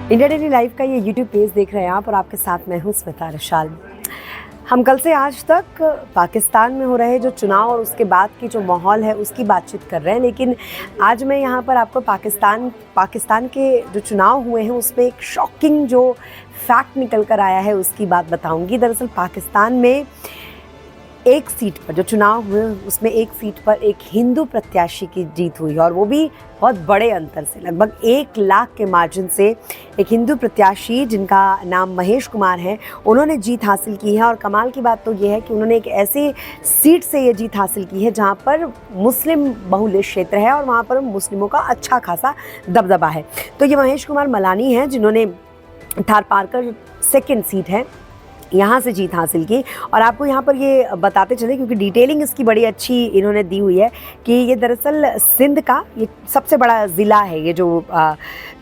India daily live का ये YouTube page देख रहे हैं आप और आपके साथ मैं हूँ स्मिता रशाल। हम कल से आज तक पाकिस्तान में हो रहे जो चुनाव और उसके बाद की जो माहौल है उसकी बातचीत कर रहे हैं, लेकिन आज मैं यहाँ पर आपको पाकिस्तान के जो चुनाव हुए हैं उसमें एक शॉकिंग जो फैक्ट निकल कर आया है उसकी बात बताऊँगी। दरअसल पाकिस्तान में एक सीट पर जो चुनाव हुए उसमें एक सीट पर एक हिंदू प्रत्याशी की जीत हुई और वो भी बहुत बड़े अंतर से, लगभग 1 लाख के मार्जिन से एक हिंदू प्रत्याशी जिनका नाम महेश कुमार है, उन्होंने जीत हासिल की है। और कमाल की बात तो ये है कि उन्होंने एक ऐसी सीट से ये जीत हासिल की है जहाँ पर मुस्लिम बहुल्य क्षेत्र है और वहाँ पर मुस्लिमों का अच्छा खासा दबदबा है। तो ये महेश कुमार मलानी हैं जिन्होंने थारपारकर सेकेंड सीट है यहाँ से जीत हासिल की। और आपको यहाँ पर ये बताते चले क्योंकि डिटेलिंग इसकी बड़ी अच्छी इन्होंने दी हुई है कि ये दरअसल सिंध का ये सबसे बड़ा ज़िला है, ये जो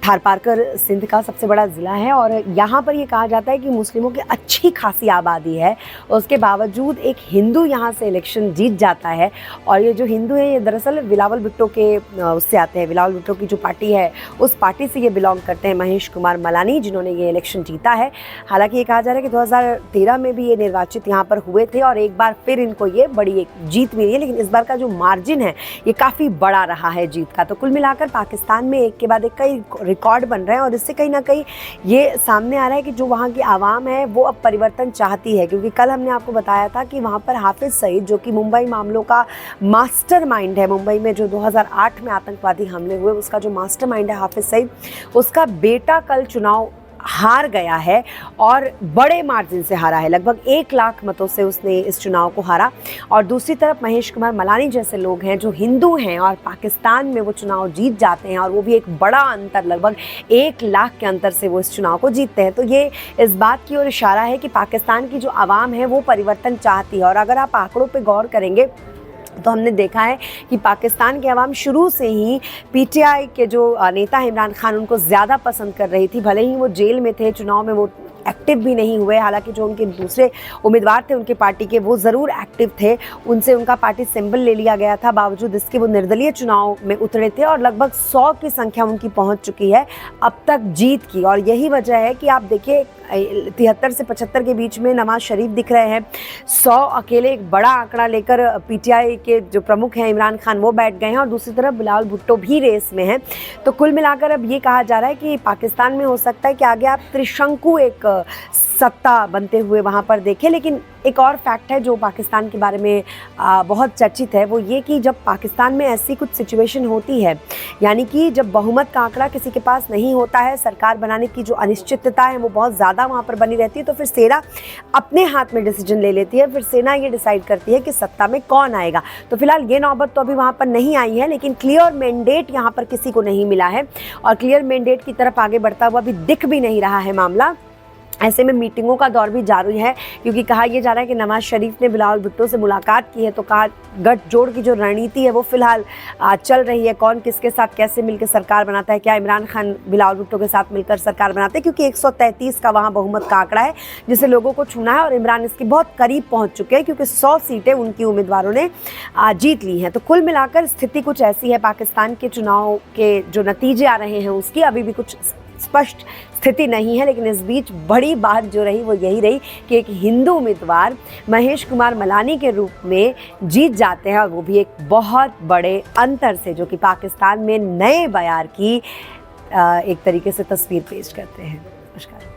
थारपारकर सिंध का सबसे बड़ा ज़िला है और यहाँ पर ये कहा जाता है कि मुस्लिमों की अच्छी खासी आबादी है। उसके बावजूद एक हिंदू यहाँ से इलेक्शन जीत जाता है और ये जो हिंदू है ये दरअसल बिलावल भुट्टो के उससे आते हैं। बिलावल भुट्टो की जो पार्टी है उस पार्टी से ये बिलोंग करते हैं महेश कुमार मलानी, जिन्होंने ये इलेक्शन जीता है। हालांकि ये कहा जा रहा है कि 2013 में भी ये निर्वाचित यहाँ पर हुए थे और एक बार फिर इनको ये बड़ी एक जीत मिली है, लेकिन इस बार का जो मार्जिन है ये काफ़ी बड़ा रहा है जीत का। तो कुल मिलाकर पाकिस्तान में एक के बाद एक कई रिकॉर्ड बन रहे हैं और इससे कहीं ना कहीं ये सामने आ रहा है कि जो वहाँ की आवाम है वो अब परिवर्तन चाहती है। क्योंकि कल हमने आपको बताया था कि वहाँ पर हाफिज सईद जो कि मुंबई मामलों का मास्टरमाइंड है, मुंबई में जो 2008 में आतंकवादी हमले हुए उसका जो मास्टरमाइंड है हाफिज सईद, उसका बेटा कल चुनाव हार गया है और बड़े मार्जिन से हारा है। लगभग 1 लाख मतों से उसने इस चुनाव को हारा। और दूसरी तरफ महेश कुमार मलानी जैसे लोग हैं जो हिंदू हैं और पाकिस्तान में वो चुनाव जीत जाते हैं और वो भी एक बड़ा अंतर, लगभग 1 लाख के अंतर से वो इस चुनाव को जीतते हैं। तो ये इस बात की ओर इशारा है कि पाकिस्तान की जो आवाम है वो परिवर्तन चाहती है। और अगर आप आंकड़ों पर गौर करेंगे तो हमने देखा है कि पाकिस्तान की आवाम शुरू से ही पीटीआई के जो नेता इमरान खान उनको ज़्यादा पसंद कर रही थी। भले ही वो जेल में थे, चुनाव में वो एक्टिव भी नहीं हुए, हालांकि जो उनके दूसरे उम्मीदवार थे उनके पार्टी के वो ज़रूर एक्टिव थे, उनसे उनका पार्टी सिंबल ले लिया गया था, बावजूद इसके वो निर्दलीय चुनाव में उतरे थे और लगभग 100 की संख्या उनकी पहुंच चुकी है अब तक जीत की। और यही वजह है कि आप देखिए 73 से 75 के बीच में नवाज शरीफ दिख रहे हैं, 100 अकेले एक बड़ा आंकड़ा लेकर पीटीआई के जो प्रमुख हैं इमरान खान वो बैठ गए हैं और दूसरी तरफ बिलावल भुट्टो भी रेस में हैं। तो कुल मिलाकर अब ये कहा जा रहा है कि पाकिस्तान में हो सकता है कि आगे आप त्रिशंकु एक सत्ता बनते हुए वहाँ पर देखें। लेकिन एक और फैक्ट है जो पाकिस्तान के बारे में बहुत चर्चित है, वो ये कि जब पाकिस्तान में ऐसी कुछ सिचुएशन होती है, यानी कि जब बहुमत का आंकड़ा किसी के पास नहीं होता है, सरकार बनाने की जो अनिश्चितता है वो बहुत ज़्यादा वहाँ पर बनी रहती है, तो फिर सेना अपने हाथ में डिसीजन ले लेती है। फिर सेना ये डिसाइड करती है कि सत्ता में कौन आएगा। तो फिलहाल ये नौबत तो अभी वहाँ पर नहीं आई है, लेकिन क्लियर मैंडेट यहाँ पर किसी को नहीं मिला है और क्लियर मैंडेट की तरफ आगे बढ़ता हुआ अभी दिख भी नहीं रहा है मामला। ऐसे में मीटिंगों का दौर भी जारी है क्योंकि कहा यह जा रहा है कि नवाज शरीफ ने बिलावल भुट्टो से मुलाकात की है, तो कहा गठजोड़ की जो रणनीति है वो फिलहाल चल रही है, कौन किसके साथ कैसे मिलकर सरकार बनाता है, क्या इमरान खान बिलावल भुट्टो के साथ मिलकर सरकार बनाते हैं, क्योंकि 133 का वहाँ बहुमत का आंकड़ा है जिसे लोगों को छूना है और इमरान इसके बहुत करीब पहुँच चुके हैं क्योंकि 100 सीटें उनकी उम्मीदवारों ने जीत ली हैं। तो कुल मिलाकर स्थिति कुछ ऐसी है, पाकिस्तान के चुनाव के जो नतीजे आ रहे हैं उसकी अभी भी कुछ स्पष्ट स्थिति नहीं है। लेकिन इस बीच बड़ी बात जो रही वो यही रही कि एक हिंदू उम्मीदवार महेश कुमार मलानी के रूप में जीत जाते हैं और वो भी एक बहुत बड़े अंतर से, जो कि पाकिस्तान में नए बयार की एक तरीके से तस्वीर पेश करते हैं। नमस्कार।